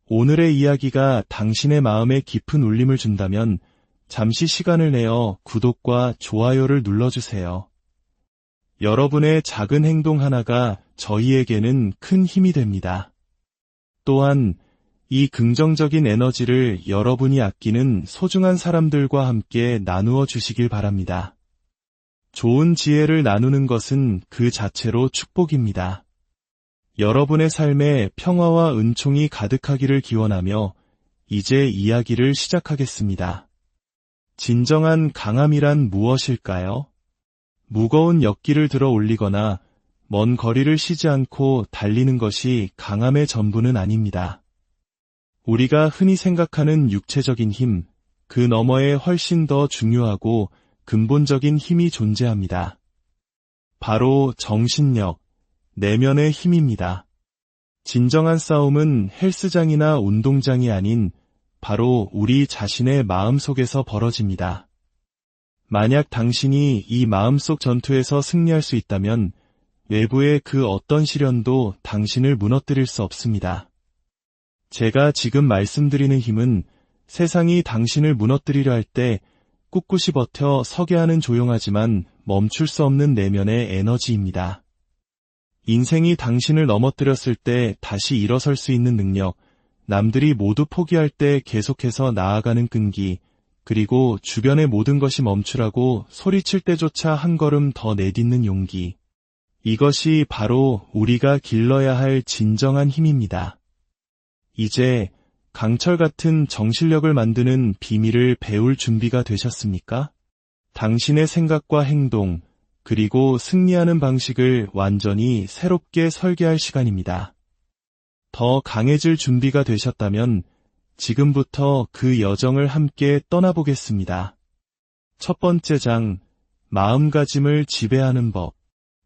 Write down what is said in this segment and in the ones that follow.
오늘의 이야기가 당신의 마음에 깊은 울림을 준다면 잠시 시간을 내어 구독과 좋아요를 눌러주세요. 여러분의 작은 행동 하나가 저희에게는 큰 힘이 됩니다. 또한 이 긍정적인 에너지를 여러분이 아끼는 소중한 사람들과 함께 나누어 주시길 바랍니다. 좋은 지혜를 나누는 것은 그 자체로 축복입니다. 여러분의 삶에 평화와 은총이 가득하기를 기원하며 이제 이야기를 시작하겠습니다. 진정한 강함이란 무엇일까요? 무거운 역기를 들어 올리거나 먼 거리를 쉬지 않고 달리는 것이 강함의 전부는 아닙니다. 우리가 흔히 생각하는 육체적인 힘, 그 너머에 훨씬 더 중요하고 근본적인 힘이 존재합니다. 바로 정신력, 내면의 힘입니다. 진정한 싸움은 헬스장이나 운동장이 아닌 바로 우리 자신의 마음속에서 벌어집니다. 만약 당신이 이 마음속 전투에서 승리할 수 있다면 외부의 그 어떤 시련도 당신을 무너뜨릴 수 없습니다. 제가 지금 말씀드리는 힘은 세상이 당신을 무너뜨리려 할 때 꿋꿋이 버텨 서게 하는 조용하지만 멈출 수 없는 내면의 에너지입니다. 인생이 당신을 넘어뜨렸을 때 다시 일어설 수 있는 능력, 남들이 모두 포기할 때 계속해서 나아가는 끈기, 그리고 주변의 모든 것이 멈추라고 소리칠 때조차 한 걸음 더 내딛는 용기. 이것이 바로 우리가 길러야 할 진정한 힘입니다. 이제 강철 같은 정신력을 만드는 비밀을 배울 준비가 되셨습니까? 당신의 생각과 행동, 그리고 승리하는 방식을 완전히 새롭게 설계할 시간입니다. 더 강해질 준비가 되셨다면 지금부터 그 여정을 함께 떠나보겠습니다. 첫 번째 장, 마음가짐을 지배하는 법.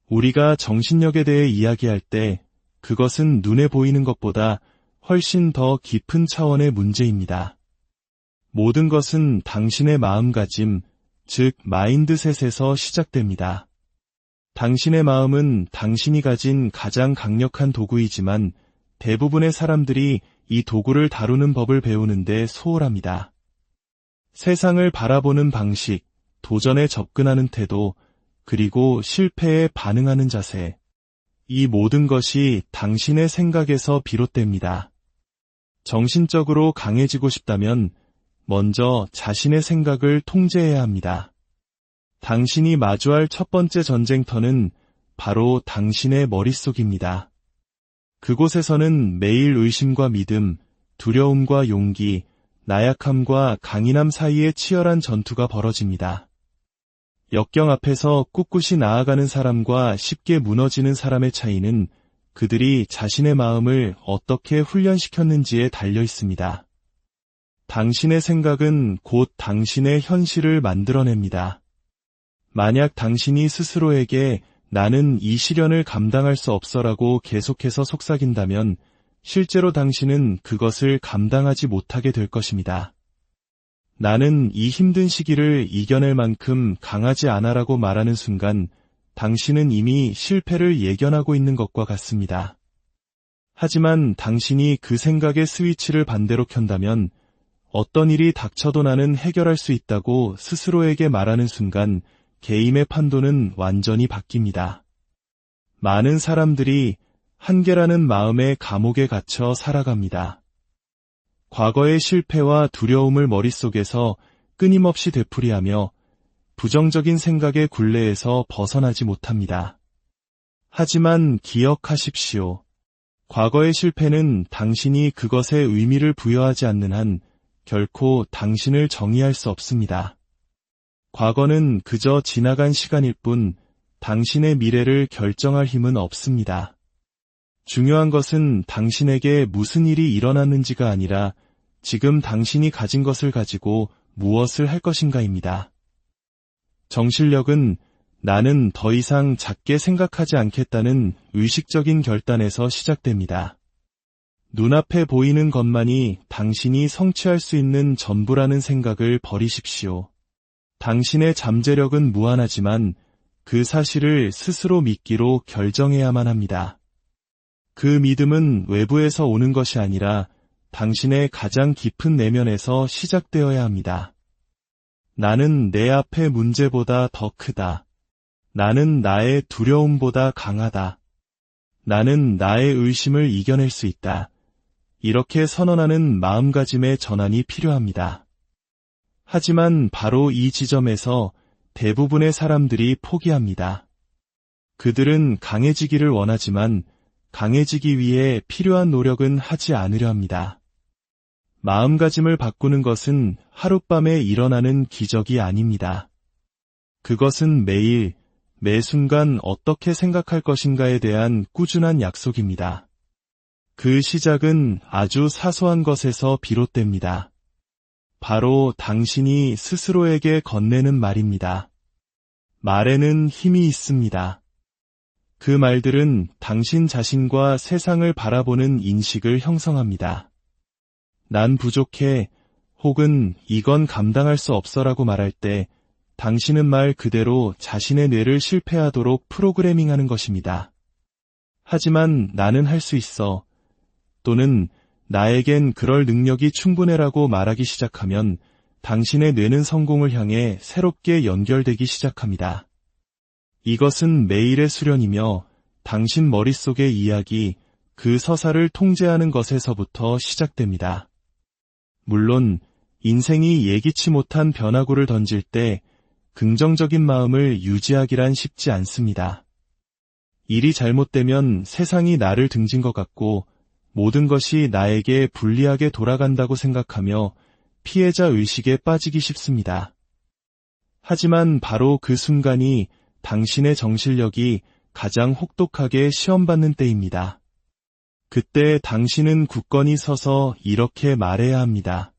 우리가 정신력에 대해 이야기할 때 그것은 눈에 보이는 것보다 훨씬 더 깊은 차원의 문제입니다. 모든 것은 당신의 마음가짐, 즉 마인드셋에서 시작됩니다. 당신의 마음은 당신이 가진 가장 강력한 도구이지만 대부분의 사람들이 이 도구를 다루는 법을 배우는데 소홀합니다. 세상을 바라보는 방식, 도전에 접근하는 태도, 그리고 실패에 반응하는 자세. 이 모든 것이 당신의 생각에서 비롯됩니다. 정신적으로 강해지고 싶다면 먼저 자신의 생각을 통제해야 합니다. 당신이 마주할 첫 번째 전쟁터는 바로 당신의 머릿속입니다. 그곳에서는 매일 의심과 믿음, 두려움과 용기, 나약함과 강인함 사이의 치열한 전투가 벌어집니다. 역경 앞에서 꿋꿋이 나아가는 사람과 쉽게 무너지는 사람의 차이는 그들이 자신의 마음을 어떻게 훈련시켰는지에 달려 있습니다. 당신의 생각은 곧 당신의 현실을 만들어냅니다. 만약 당신이 스스로에게 나는 이 시련을 감당할 수 없어라고 계속해서 속삭인다면 실제로 당신은 그것을 감당하지 못하게 될 것입니다. 나는 이 힘든 시기를 이겨낼 만큼 강하지 않아라고 말하는 순간 당신은 이미 실패를 예견하고 있는 것과 같습니다. 하지만 당신이 그 생각의 스위치를 반대로 켠다면 어떤 일이 닥쳐도 나는 해결할 수 있다고 스스로에게 말하는 순간 개인의 판도는 완전히 바뀝니다. 많은 사람들이 한계라는 마음의 감옥에 갇혀 살아갑니다. 과거의 실패와 두려움을 머릿속에서 끊임없이 되풀이하며 부정적인 생각의 굴레에서 벗어나지 못합니다. 하지만 기억하십시오. 과거의 실패는 당신이 그것에 의미를 부여하지 않는 한 결코 당신을 정의할 수 없습니다. 과거는 그저 지나간 시간일 뿐 당신의 미래를 결정할 힘은 없습니다. 중요한 것은 당신에게 무슨 일이 일어났는지가 아니라 지금 당신이 가진 것을 가지고 무엇을 할 것인가입니다. 정신력은 나는 더 이상 작게 생각하지 않겠다는 의식적인 결단에서 시작됩니다. 눈앞에 보이는 것만이 당신이 성취할 수 있는 전부라는 생각을 버리십시오. 당신의 잠재력은 무한하지만 그 사실을 스스로 믿기로 결정해야만 합니다. 그 믿음은 외부에서 오는 것이 아니라 당신의 가장 깊은 내면에서 시작되어야 합니다. 나는 내 앞의 문제보다 더 크다. 나는 나의 두려움보다 강하다. 나는 나의 의심을 이겨낼 수 있다. 이렇게 선언하는 마음가짐의 전환이 필요합니다. 하지만 바로 이 지점에서 대부분의 사람들이 포기합니다. 그들은 강해지기를 원하지만 강해지기 위해 필요한 노력은 하지 않으려 합니다. 마음가짐을 바꾸는 것은 하룻밤에 일어나는 기적이 아닙니다. 그것은 매일, 매 순간 어떻게 생각할 것인가에 대한 꾸준한 약속입니다. 그 시작은 아주 사소한 것에서 비롯됩니다. 바로 당신이 스스로에게 건네는 말입니다. 말에는 힘이 있습니다. 그 말들은 당신 자신과 세상을 바라보는 인식을 형성합니다. 난 부족해, 혹은 이건 감당할 수 없어라고 말할 때 당신은 말 그대로 자신의 뇌를 실패하도록 프로그래밍하는 것입니다. 하지만 나는 할 수 있어, 또는 나에겐 그럴 능력이 충분해라고 말하기 시작하면 당신의 뇌는 성공을 향해 새롭게 연결되기 시작합니다. 이것은 매일의 수련이며 당신 머릿속의 이야기, 그 서사를 통제하는 것에서부터 시작됩니다. 물론 인생이 예기치 못한 변화구를 던질 때 긍정적인 마음을 유지하기란 쉽지 않습니다. 일이 잘못되면 세상이 나를 등진 것 같고 모든 것이 나에게 불리하게 돌아간다고 생각하며 피해자 의식에 빠지기 쉽습니다. 하지만 바로 그 순간이 당신의 정신력이 가장 혹독하게 시험받는 때입니다. 그때 당신은 굳건히 서서 이렇게 말해야 합니다.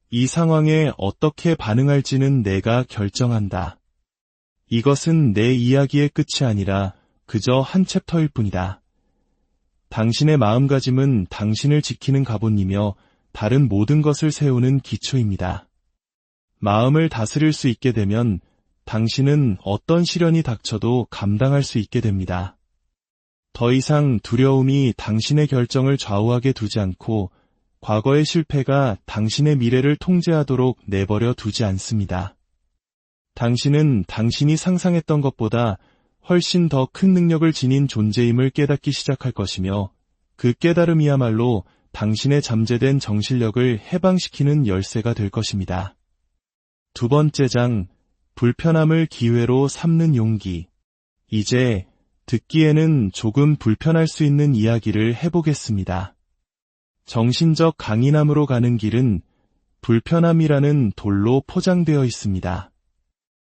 이 상황에 어떻게 반응할지는 내가 결정한다. 이것은 내 이야기의 끝이 아니라 그저 한 챕터일 뿐이다. 당신의 마음가짐은 당신을 지키는 갑옷이며 다른 모든 것을 세우는 기초입니다. 마음을 다스릴 수 있게 되면 당신은 어떤 시련이 닥쳐도 감당할 수 있게 됩니다. 더 이상 두려움이 당신의 결정을 좌우하게 두지 않고 과거의 실패가 당신의 미래를 통제하도록 내버려 두지 않습니다. 당신은 당신이 상상했던 것보다 훨씬 더 큰 능력을 지닌 존재임을 깨닫기 시작할 것이며 그 깨달음이야말로 당신의 잠재된 정신력을 해방시키는 열쇠가 될 것입니다. 두 번째 장, 불편함을 기회로 삼는 용기. 이제 듣기에는 조금 불편할 수 있는 이야기를 해보겠습니다. 정신적 강인함으로 가는 길은 불편함이라는 돌로 포장되어 있습니다.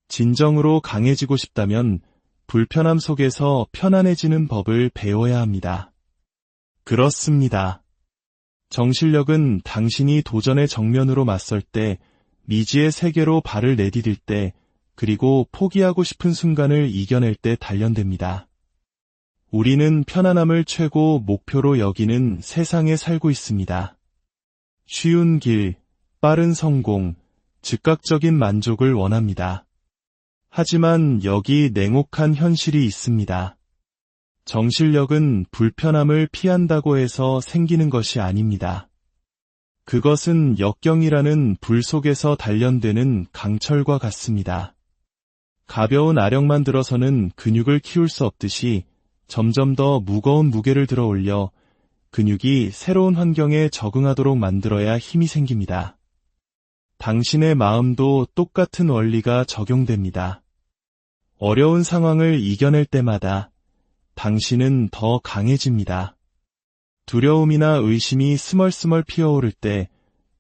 진정으로 강해지고 싶다면 불편함 속에서 편안해지는 법을 배워야 합니다. 그렇습니다. 정신력은 당신이 도전의 정면으로 맞설 때, 미지의 세계로 발을 내디딜 때, 그리고 포기하고 싶은 순간을 이겨낼 때 단련됩니다. 우리는 편안함을 최고 목표로 여기는 세상에 살고 있습니다. 쉬운 길, 빠른 성공, 즉각적인 만족을 원합니다. 하지만 여기 냉혹한 현실이 있습니다. 정신력은 불편함을 피한다고 해서 생기는 것이 아닙니다. 그것은 역경이라는 불 속에서 단련되는 강철과 같습니다. 가벼운 아령만 들어서는 근육을 키울 수 없듯이 점점 더 무거운 무게를 들어 올려 근육이 새로운 환경에 적응하도록 만들어야 힘이 생깁니다. 당신의 마음도 똑같은 원리가 적용됩니다. 어려운 상황을 이겨낼 때마다 당신은 더 강해집니다. 두려움이나 의심이 스멀스멀 피어오를 때,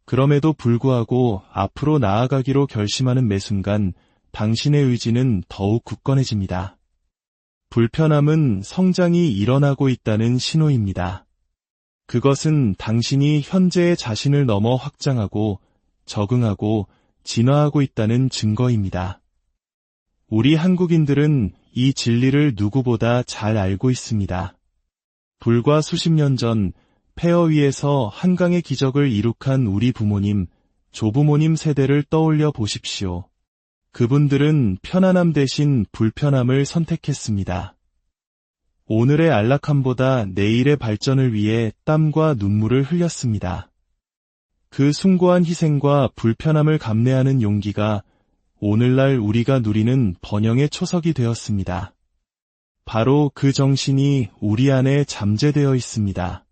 그럼에도 불구하고 앞으로 나아가기로 결심하는 매 순간 당신의 의지는 더욱 굳건해집니다. 불편함은 성장이 일어나고 있다는 신호입니다. 그것은 당신이 현재의 자신을 넘어 확장하고 적응하고 진화하고 있다는 증거입니다. 우리 한국인들은 이 진리를 누구보다 잘 알고 있습니다. 불과 수십 년 전 폐허 위에서 한강의 기적을 이룩한 우리 부모님, 조부모님 세대를 떠올려 보십시오. 그분들은 편안함 대신 불편함을 선택했습니다. 오늘의 안락함보다 내일의 발전을 위해 땀과 눈물을 흘렸습니다. 그 숭고한 희생과 불편함을 감내하는 용기가 오늘날 우리가 누리는 번영의 초석이 되었습니다. 바로 그 정신이 우리 안에 잠재되어 있습니다.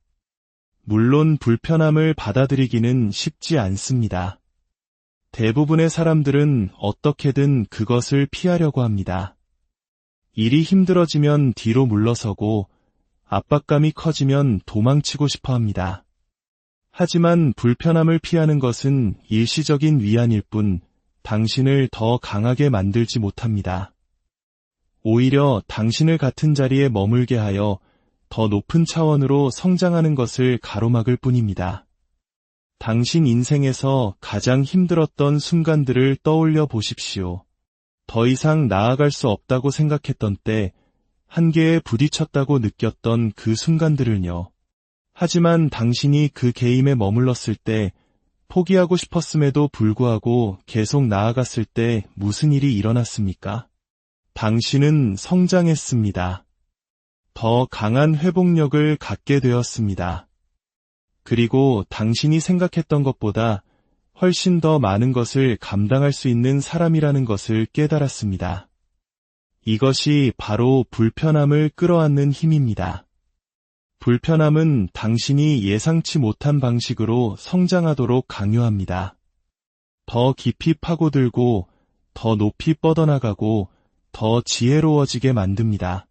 물론 불편함을 받아들이기는 쉽지 않습니다. 대부분의 사람들은 어떻게든 그것을 피하려고 합니다. 일이 힘들어지면 뒤로 물러서고 압박감이 커지면 도망치고 싶어 합니다. 하지만 불편함을 피하는 것은 일시적인 위안일 뿐 당신을 더 강하게 만들지 못합니다. 오히려 당신을 같은 자리에 머물게 하여 더 높은 차원으로 성장하는 것을 가로막을 뿐입니다. 당신 인생에서 가장 힘들었던 순간들을 떠올려 보십시오. 더 이상 나아갈 수 없다고 생각했던 때, 한계에 부딪혔다고 느꼈던 그 순간들을요. 하지만 당신이 그 게임에 머물렀을 때, 포기하고 싶었음에도 불구하고 계속 나아갔을 때 무슨 일이 일어났습니까? 당신은 성장했습니다. 더 강한 회복력을 갖게 되었습니다. 그리고 당신이 생각했던 것보다 훨씬 더 많은 것을 감당할 수 있는 사람이라는 것을 깨달았습니다. 이것이 바로 불편함을 끌어안는 힘입니다. 불편함은 당신이 예상치 못한 방식으로 성장하도록 강요합니다. 더 깊이 파고들고, 더 높이 뻗어나가고, 더 지혜로워지게 만듭니다.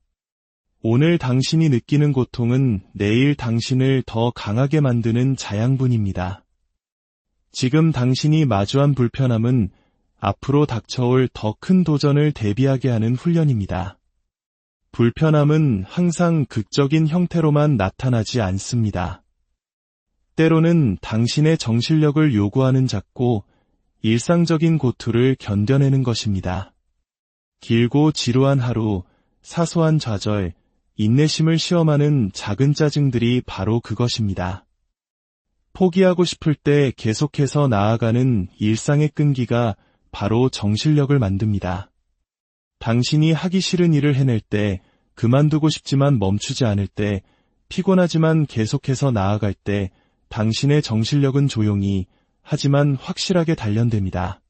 오늘 당신이 느끼는 고통은 내일 당신을 더 강하게 만드는 자양분입니다. 지금 당신이 마주한 불편함은 앞으로 닥쳐올 더 큰 도전을 대비하게 하는 훈련입니다. 불편함은 항상 극적인 형태로만 나타나지 않습니다. 때로는 당신의 정신력을 요구하는 작고 일상적인 고투를 견뎌내는 것입니다. 길고 지루한 하루, 사소한 좌절, 인내심을 시험하는 작은 짜증들이 바로 그것입니다. 포기하고 싶을 때 계속해서 나아가는 일상의 끈기가 바로 정신력을 만듭니다. 당신이 하기 싫은 일을 해낼 때, 그만두고 싶지만 멈추지 않을 때, 피곤하지만 계속해서 나아갈 때, 당신의 정신력은 조용히, 하지만 확실하게 단련됩니다.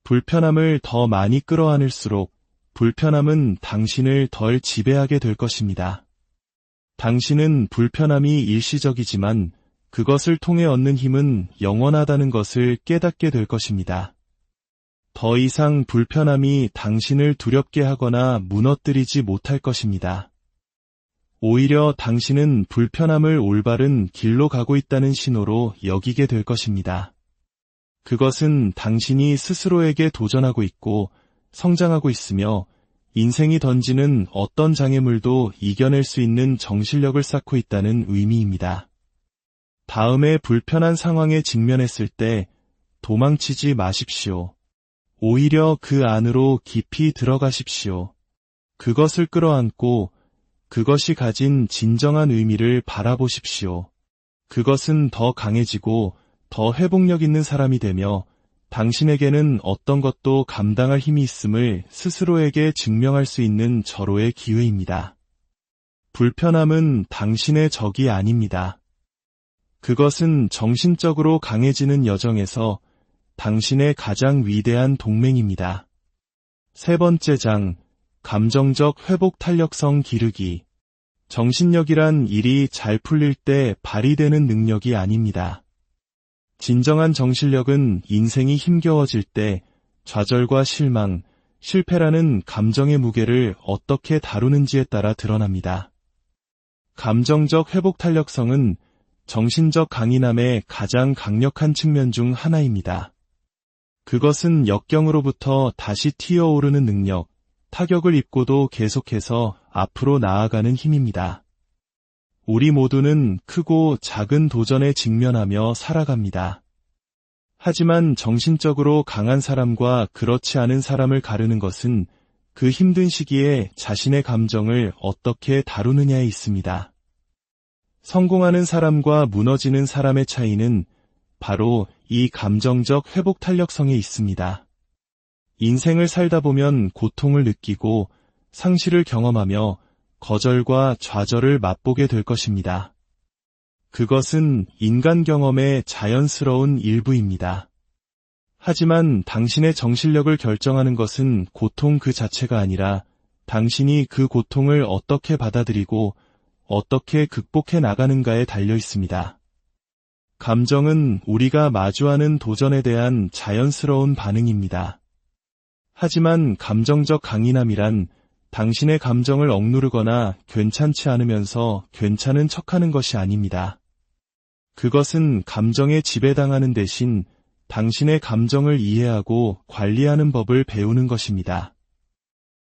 불편함을 더 많이 끌어안을수록 불편함은 당신을 덜 지배하게 될 것입니다. 당신은 불편함이 일시적이지만 그것을 통해 얻는 힘은 영원하다는 것을 깨닫게 될 것입니다. 더 이상 불편함이 당신을 두렵게 하거나 무너뜨리지 못할 것입니다. 오히려 당신은 불편함을 올바른 길로 가고 있다는 신호로 여기게 될 것입니다. 그것은 당신이 스스로에게 도전하고 있고 성장하고 있으며 인생이 던지는 어떤 장애물도 이겨낼 수 있는 정신력을 쌓고 있다는 의미입니다. 다음에 불편한 상황에 직면했을 때 도망치지 마십시오. 오히려 그 안으로 깊이 들어가십시오. 그것을 끌어안고 그것이 가진 진정한 의미를 바라보십시오. 그것은 더 강해지고 더 회복력 있는 사람이 되며 당신에게는 어떤 것도 감당할 힘이 있음을 스스로에게 증명할 수 있는 절호의 기회입니다. 불편함은 당신의 적이 아닙니다. 그것은 정신적으로 강해지는 여정에서 당신의 가장 위대한 동맹입니다. 세 번째 장, 감정적 회복 탄력성 기르기. 정신력이란 일이 잘 풀릴 때 발휘되는 능력이 아닙니다. 진정한 정신력은 인생이 힘겨워질 때 좌절과 실망, 실패라는 감정의 무게를 어떻게 다루는지에 따라 드러납니다. 감정적 회복 탄력성은 정신적 강인함의 가장 강력한 측면 중 하나입니다. 그것은 역경으로부터 다시 튀어오르는 능력, 타격을 입고도 계속해서 앞으로 나아가는 힘입니다. 우리 모두는 크고 작은 도전에 직면하며 살아갑니다. 하지만 정신적으로 강한 사람과 그렇지 않은 사람을 가르는 것은 그 힘든 시기에 자신의 감정을 어떻게 다루느냐에 있습니다. 성공하는 사람과 무너지는 사람의 차이는 바로 이 감정적 회복 탄력성에 있습니다. 인생을 살다 보면 고통을 느끼고 상실을 경험하며 거절과 좌절을 맛보게 될 것입니다. 그것은 인간 경험의 자연스러운 일부입니다. 하지만 당신의 정신력을 결정하는 것은 고통 그 자체가 아니라 당신이 그 고통을 어떻게 받아들이고 어떻게 극복해 나가는가에 달려 있습니다. 감정은 우리가 마주하는 도전에 대한 자연스러운 반응입니다. 하지만 감정적 강인함이란 당신의 감정을 억누르거나 괜찮지 않으면서 괜찮은 척하는 것이 아닙니다. 그것은 감정에 지배당하는 대신 당신의 감정을 이해하고 관리하는 법을 배우는 것입니다.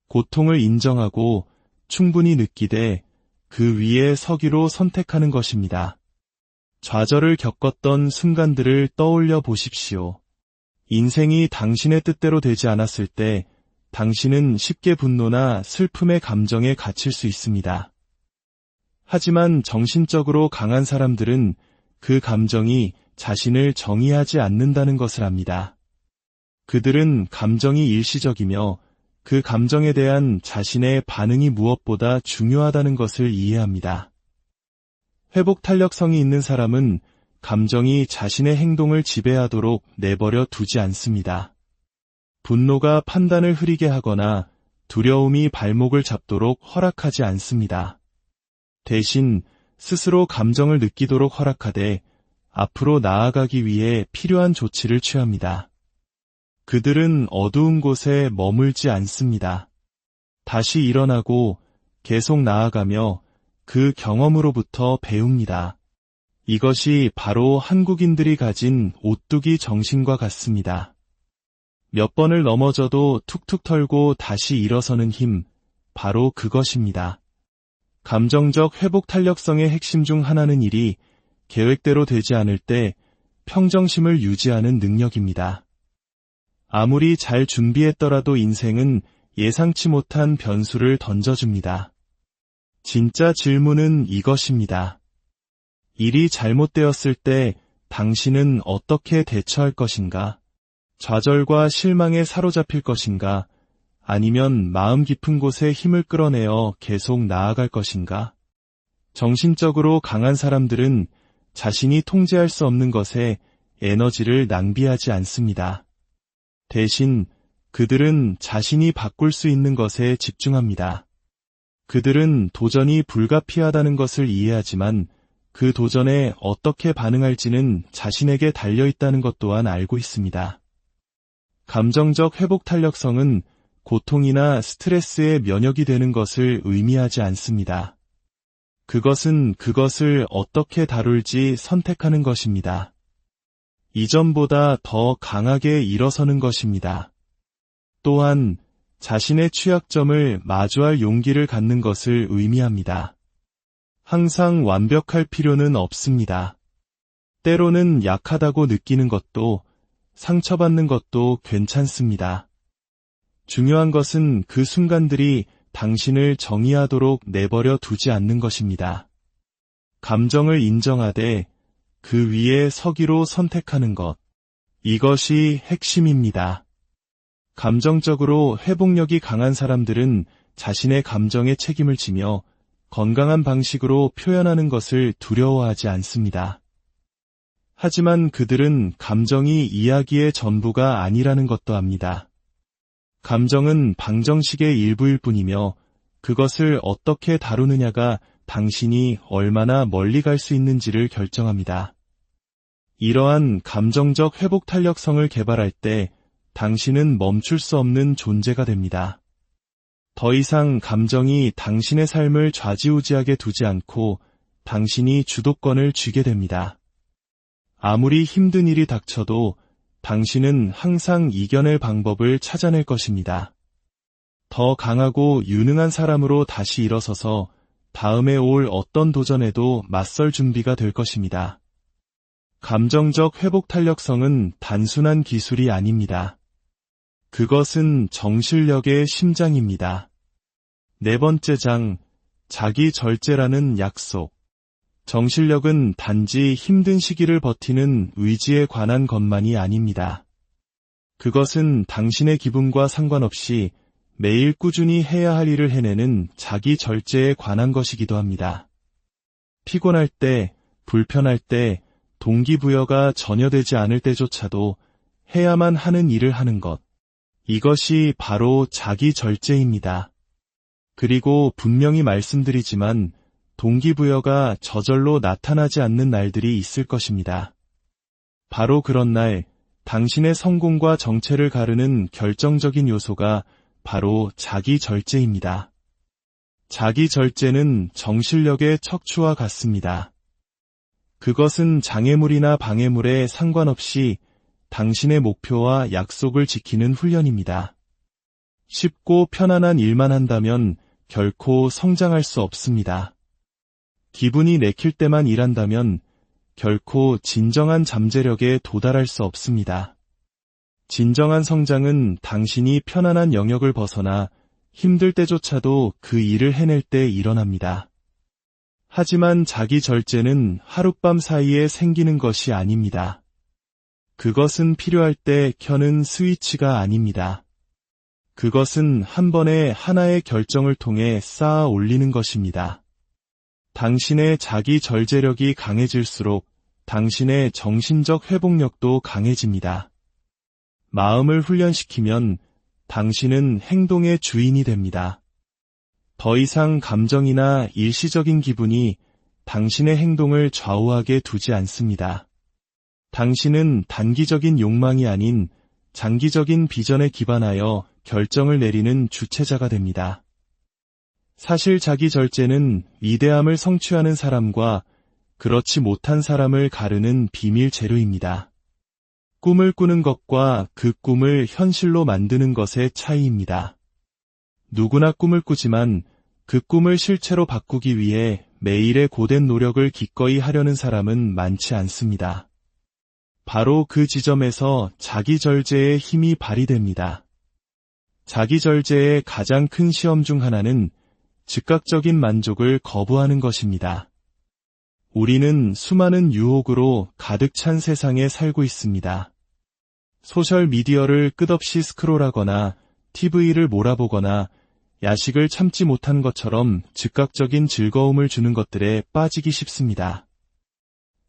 고통을 인정하고 충분히 느끼되 그 위에 서기로 선택하는 것입니다. 좌절을 겪었던 순간들을 떠올려 보십시오. 인생이 당신의 뜻대로 되지 않았을 때 당신은 쉽게 분노나 슬픔의 감정에 갇힐 수 있습니다. 하지만 정신적으로 강한 사람들은 그 감정이 자신을 정의하지 않는다는 것을 압니다. 그들은 감정이 일시적이며 그 감정에 대한 자신의 반응이 무엇보다 중요하다는 것을 이해합니다. 회복 탄력성이 있는 사람은 감정이 자신의 행동을 지배하도록 내버려 두지 않습니다. 분노가 판단을 흐리게 하거나 두려움이 발목을 잡도록 허락하지 않습니다. 대신 스스로 감정을 느끼도록 허락하되 앞으로 나아가기 위해 필요한 조치를 취합니다. 그들은 어두운 곳에 머물지 않습니다. 다시 일어나고 계속 나아가며 그 경험으로부터 배웁니다. 이것이 바로 한국인들이 가진 오뚜기 정신과 같습니다. 몇 번을 넘어져도 툭툭 털고 다시 일어서는 힘, 바로 그것입니다. 감정적 회복 탄력성의 핵심 중 하나는 일이 계획대로 되지 않을 때 평정심을 유지하는 능력입니다. 아무리 잘 준비했더라도 인생은 예상치 못한 변수를 던져줍니다. 진짜 질문은 이것입니다. 일이 잘못되었을 때 당신은 어떻게 대처할 것인가? 좌절과 실망에 사로잡힐 것인가? 아니면 마음 깊은 곳에 힘을 끌어내어 계속 나아갈 것인가? 정신적으로 강한 사람들은 자신이 통제할 수 없는 것에 에너지를 낭비하지 않습니다. 대신 그들은 자신이 바꿀 수 있는 것에 집중합니다. 그들은 도전이 불가피하다는 것을 이해하지만 그 도전에 어떻게 반응할지는 자신에게 달려있다는 것 또한 알고 있습니다. 감정적 회복 탄력성은 고통이나 스트레스에 면역이 되는 것을 의미하지 않습니다. 그것은 그것을 어떻게 다룰지 선택하는 것입니다. 이전보다 더 강하게 일어서는 것입니다. 또한 자신의 취약점을 마주할 용기를 갖는 것을 의미합니다. 항상 완벽할 필요는 없습니다. 때로는 약하다고 느끼는 것도 상처받는 것도 괜찮습니다. 중요한 것은 그 순간들이 당신을 정의하도록 내버려 두지 않는 것입니다. 감정을 인정하되 그 위에 서기로 선택하는 것. 이것이 핵심입니다. 감정적으로 회복력이 강한 사람들은 자신의 감정에 책임을 지며 건강한 방식으로 표현하는 것을 두려워하지 않습니다. 하지만 그들은 감정이 이야기의 전부가 아니라는 것도 압니다. 감정은 방정식의 일부일 뿐이며 그것을 어떻게 다루느냐가 당신이 얼마나 멀리 갈 수 있는지를 결정합니다. 이러한 감정적 회복 탄력성을 개발할 때 당신은 멈출 수 없는 존재가 됩니다. 더 이상 감정이 당신의 삶을 좌지우지하게 두지 않고 당신이 주도권을 쥐게 됩니다. 아무리 힘든 일이 닥쳐도 당신은 항상 이겨낼 방법을 찾아낼 것입니다. 더 강하고 유능한 사람으로 다시 일어서서 다음에 올 어떤 도전에도 맞설 준비가 될 것입니다. 감정적 회복 탄력성은 단순한 기술이 아닙니다. 그것은 정신력의 심장입니다. 네 번째 장, 자기 절제라는 약속. 정신력은 단지 힘든 시기를 버티는 의지에 관한 것만이 아닙니다. 그것은 당신의 기분과 상관없이 매일 꾸준히 해야 할 일을 해내는 자기 절제에 관한 것이기도 합니다. 피곤할 때, 불편할 때, 동기부여가 전혀 되지 않을 때조차도 해야만 하는 일을 하는 것. 이것이 바로 자기 절제입니다. 그리고 분명히 말씀드리지만 동기부여가 저절로 나타나지 않는 날들이 있을 것입니다. 바로 그런 날, 당신의 성공과 정체를 가르는 결정적인 요소가 바로 자기 절제입니다. 자기 절제는 정신력의 척추와 같습니다. 그것은 장애물이나 방해물에 상관없이 당신의 목표와 약속을 지키는 훈련입니다. 쉽고 편안한 일만 한다면 결코 성장할 수 없습니다. 기분이 내킬 때만 일한다면 결코 진정한 잠재력에 도달할 수 없습니다. 진정한 성장은 당신이 편안한 영역을 벗어나 힘들 때조차도 그 일을 해낼 때 일어납니다. 하지만 자기 절제는 하룻밤 사이에 생기는 것이 아닙니다. 그것은 필요할 때 켜는 스위치가 아닙니다. 그것은 한 번에 하나의 결정을 통해 쌓아 올리는 것입니다. 당신의 자기 절제력이 강해질수록 당신의 정신적 회복력도 강해집니다. 마음을 훈련시키면 당신은 행동의 주인이 됩니다. 더 이상 감정이나 일시적인 기분이 당신의 행동을 좌우하게 두지 않습니다. 당신은 단기적인 욕망이 아닌 장기적인 비전에 기반하여 결정을 내리는 주체자가 됩니다. 사실 자기 절제는 위대함을 성취하는 사람과 그렇지 못한 사람을 가르는 비밀 재료입니다. 꿈을 꾸는 것과 그 꿈을 현실로 만드는 것의 차이입니다. 누구나 꿈을 꾸지만 그 꿈을 실체로 바꾸기 위해 매일의 고된 노력을 기꺼이 하려는 사람은 많지 않습니다. 바로 그 지점에서 자기 절제의 힘이 발휘됩니다. 자기 절제의 가장 큰 시험 중 하나는 즉각적인 만족을 거부하는 것입니다. 우리는 수많은 유혹으로 가득 찬 세상에 살고 있습니다. 소셜미디어를 끝없이 스크롤하거나 TV를 몰아보거나 야식을 참지 못한 것처럼 즉각적인 즐거움을 주는 것들에 빠지기 쉽습니다.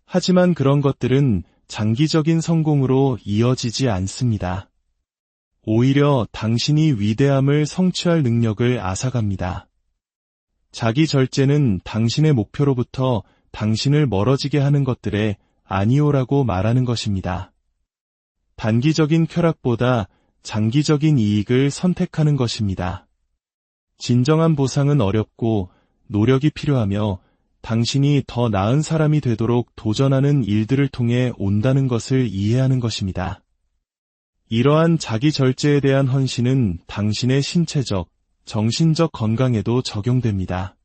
하지만 그런 것들은 장기적인 성공으로 이어지지 않습니다. 오히려 당신이 위대함을 성취할 능력을 앗아갑니다. 자기 절제는 당신의 목표로부터 당신을 멀어지게 하는 것들에 아니오라고 말하는 것입니다. 단기적인 쾌락보다 장기적인 이익을 선택하는 것입니다. 진정한 보상은 어렵고 노력이 필요하며 당신이 더 나은 사람이 되도록 도전하는 일들을 통해 온다는 것을 이해하는 것입니다. 이러한 자기 절제에 대한 헌신은 당신의 신체적, 정신적 건강에도 적용됩니다.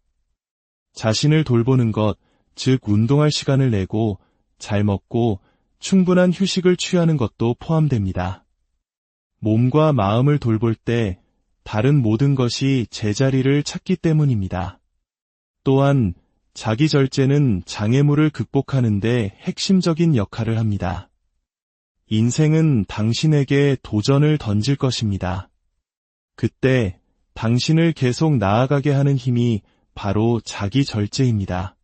자신을 돌보는 것, 즉 운동할 시간을 내고 잘 먹고 충분한 휴식을 취하는 것도 포함됩니다. 몸과 마음을 돌볼 때 다른 모든 것이 제자리를 찾기 때문입니다. 또한 자기 절제는 장애물을 극복하는 데 핵심적인 역할을 합니다. 인생은 당신에게 도전을 던질 것입니다. 그때 당신을 계속 나아가게 하는 힘이 바로 자기 절제입니다.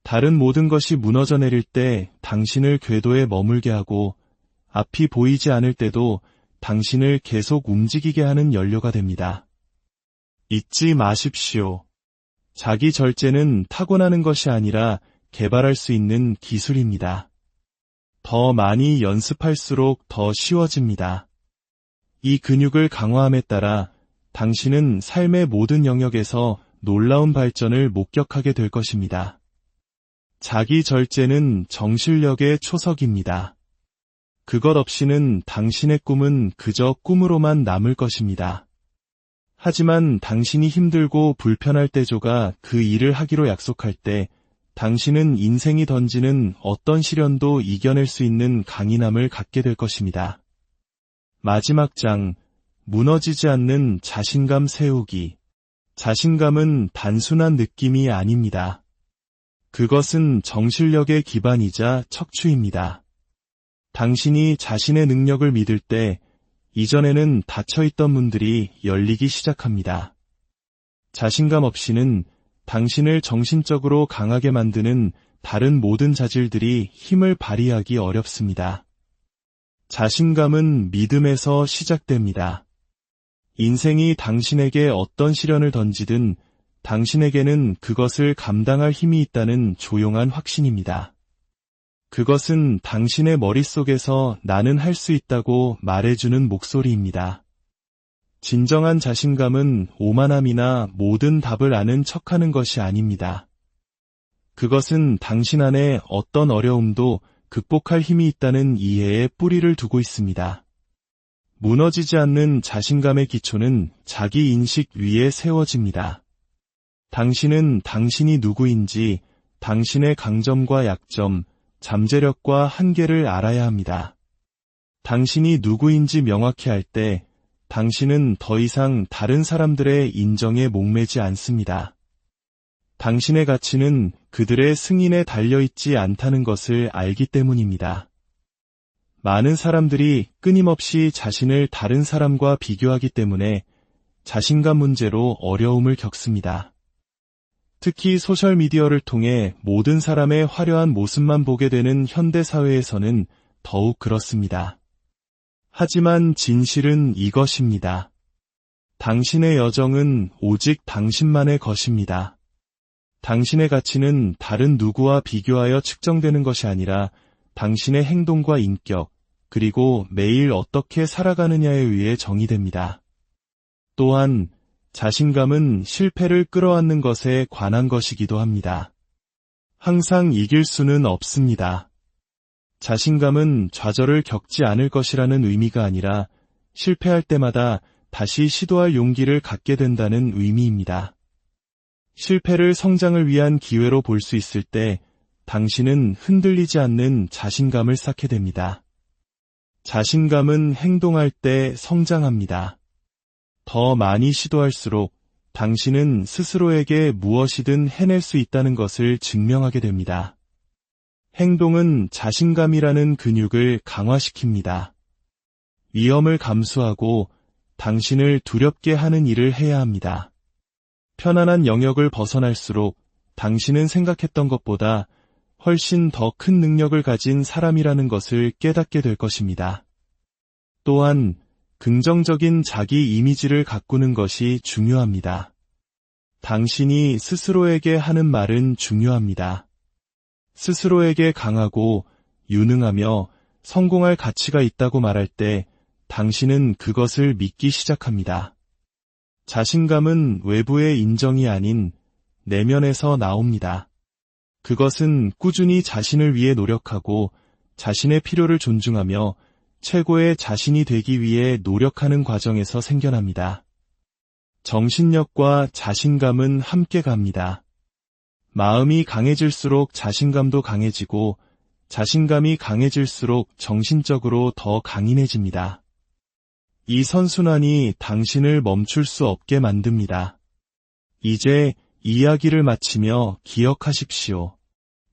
다른 모든 것이 무너져 내릴 때 당신을 궤도에 머물게 하고 앞이 보이지 않을 때도 당신을 계속 움직이게 하는 연료가 됩니다. 잊지 마십시오. 자기 절제는 타고나는 것이 아니라 개발할 수 있는 기술입니다. 더 많이 연습할수록 더 쉬워집니다. 이 근육을 강화함에 따라 당신은 삶의 모든 영역에서 놀라운 발전을 목격하게 될 것입니다. 자기 절제는 정신력의 초석입니다. 그것 없이는 당신의 꿈은 그저 꿈으로만 남을 것입니다. 하지만 당신이 힘들고 불편할 때조가 그 일을 하기로 약속할 때 당신은 인생이 던지는 어떤 시련도 이겨낼 수 있는 강인함을 갖게 될 것입니다. 마지막 장, 무너지지 않는 자신감 세우기. 자신감은 단순한 느낌이 아닙니다. 그것은 정신력의 기반이자 척추입니다. 당신이 자신의 능력을 믿을 때 이전에는 닫혀있던 문들이 열리기 시작합니다. 자신감 없이는 당신을 정신적으로 강하게 만드는 다른 모든 자질들이 힘을 발휘하기 어렵습니다. 자신감은 믿음에서 시작됩니다. 인생이 당신에게 어떤 시련을 던지든 당신에게는 그것을 감당할 힘이 있다는 조용한 확신입니다. 그것은 당신의 머릿속에서 나는 할 수 있다고 말해주는 목소리입니다. 진정한 자신감은 오만함이나 모든 답을 아는 척하는 것이 아닙니다. 그것은 당신 안에 어떤 어려움도 극복할 힘이 있다는 이해에 뿌리를 두고 있습니다. 무너지지 않는 자신감의 기초는 자기 인식 위에 세워집니다. 당신은 당신이 누구인지, 당신의 강점과 약점, 잠재력과 한계를 알아야 합니다. 당신이 누구인지 명확히 알 때 당신은 더 이상 다른 사람들의 인정에 목매지 않습니다. 당신의 가치는 그들의 승인에 달려있지 않다는 것을 알기 때문입니다. 많은 사람들이 끊임없이 자신을 다른 사람과 비교하기 때문에 자신감 문제로 어려움을 겪습니다. 특히 소셜미디어를 통해 모든 사람의 화려한 모습만 보게 되는 현대사회에서는 더욱 그렇습니다. 하지만 진실은 이것입니다. 당신의 여정은 오직 당신만의 것입니다. 당신의 가치는 다른 누구와 비교하여 측정되는 것이 아니라 당신의 행동과 인격, 그리고 매일 어떻게 살아가느냐에 의해 정의됩니다. 또한 자신감은 실패를 끌어안는 것에 관한 것이기도 합니다. 항상 이길 수는 없습니다. 자신감은 좌절을 겪지 않을 것이라는 의미가 아니라 실패할 때마다 다시 시도할 용기를 갖게 된다는 의미입니다. 실패를 성장을 위한 기회로 볼 수 있을 때 당신은 흔들리지 않는 자신감을 쌓게 됩니다. 자신감은 행동할 때 성장합니다. 더 많이 시도할수록 당신은 스스로에게 무엇이든 해낼 수 있다는 것을 증명하게 됩니다. 행동은 자신감이라는 근육을 강화시킵니다. 위험을 감수하고 당신을 두렵게 하는 일을 해야 합니다. 편안한 영역을 벗어날수록 당신은 생각했던 것보다 훨씬 더 큰 능력을 가진 사람이라는 것을 깨닫게 될 것입니다. 또한 긍정적인 자기 이미지를 가꾸는 것이 중요합니다. 당신이 스스로에게 하는 말은 중요합니다. 스스로에게 강하고 유능하며 성공할 가치가 있다고 말할 때 당신은 그것을 믿기 시작합니다. 자신감은 외부의 인정이 아닌 내면에서 나옵니다. 그것은 꾸준히 자신을 위해 노력하고 자신의 필요를 존중하며 최고의 자신이 되기 위해 노력하는 과정에서 생겨납니다. 정신력과 자신감은 함께 갑니다. 마음이 강해질수록 자신감도 강해지고 자신감이 강해질수록 정신적으로 더 강인해집니다. 이 선순환이 당신을 멈출 수 없게 만듭니다. 이제 이야기를 마치며 기억하십시오.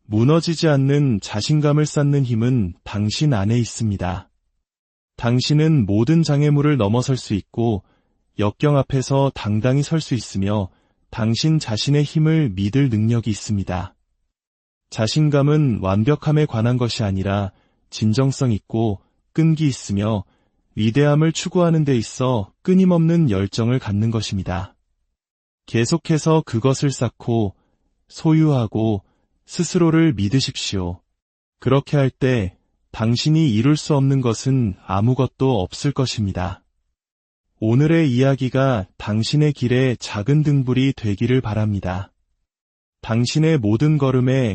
무너지지 않는 자신감을 쌓는 힘은 당신 안에 있습니다. 당신은 모든 장애물을 넘어설 수 있고 역경 앞에서 당당히 설 수 있으며 당신 자신의 힘을 믿을 능력이 있습니다. 자신감은 완벽함에 관한 것이 아니라 진정성 있고 끈기 있으며 위대함을 추구하는 데 있어 끊임없는 열정을 갖는 것입니다. 계속해서 그것을 쌓고 소유하고 스스로를 믿으십시오. 그렇게 할 때 당신이 이룰 수 없는 것은 아무것도 없을 것입니다. 오늘의 이야기가 당신의 길에 작은 등불이 되기를 바랍니다. 당신의 모든 걸음에